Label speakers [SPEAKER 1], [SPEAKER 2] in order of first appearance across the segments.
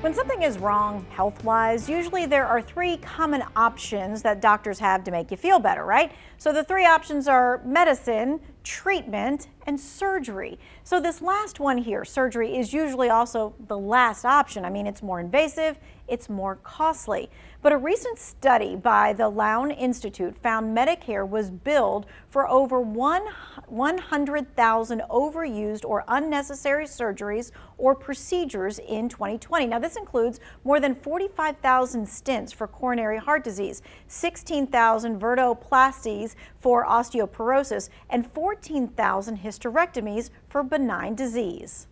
[SPEAKER 1] When something is wrong health-wise, usually there are three common options that doctors have to make you feel better, right? So the three options are medicine, treatment, and surgery. So this last one here, surgery, is usually also the last option. I mean, it's more invasive, it's more costly. But a recent study by the Lown Institute found Medicare was billed for over 100,000 overused or unnecessary surgeries or procedures in 2020. Now, this includes more than 45,000 stents for coronary heart disease, 16,000 vertebroplasties for osteoporosis, and 14,000 hysterectomies for benign disease.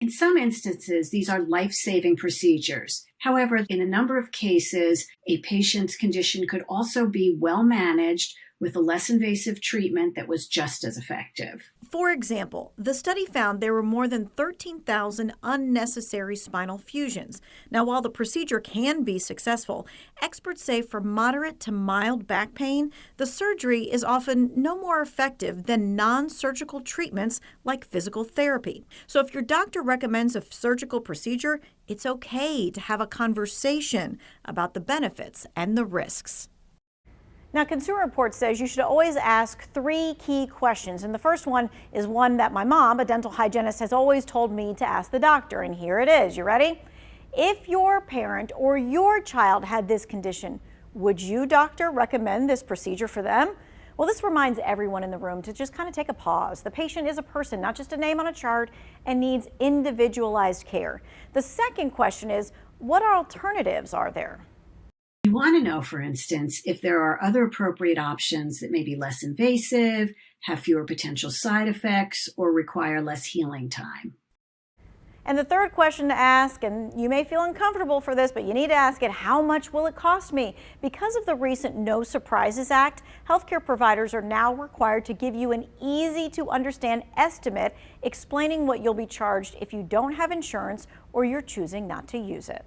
[SPEAKER 2] In some instances, these are life-saving procedures. However, in a number of cases, a patient's condition could also be well managed with a less invasive treatment that was just as effective.
[SPEAKER 1] For example, the study found there were more than 13,000 unnecessary spinal fusions. Now, while the procedure can be successful, experts say for moderate to mild back pain, the surgery is often no more effective than non-surgical treatments like physical therapy. So if your doctor recommends a surgical procedure, it's okay to have a conversation about the benefits and the risks. Now, Consumer Reports says you should always ask three key questions. And the first one is one that my mom, a dental hygienist, has always told me to ask the doctor. And here it is. You ready? If your parent or your child had this condition, would you, doctor, recommend this procedure for them? Well, this reminds everyone in the room to just kind of take a pause. The patient is a person, not just a name on a chart, and needs individualized care. The second question is, what alternatives are there?
[SPEAKER 2] You want to know, for instance, if there are other appropriate options that may be less invasive, have fewer potential side effects, or require less healing time.
[SPEAKER 1] And the third question to ask, and you may feel uncomfortable for this, but you need to ask it, how much will it cost me? Because of the recent No Surprises Act, healthcare providers are now required to give you an easy to understand estimate explaining what you'll be charged if you don't have insurance or you're choosing not to use it.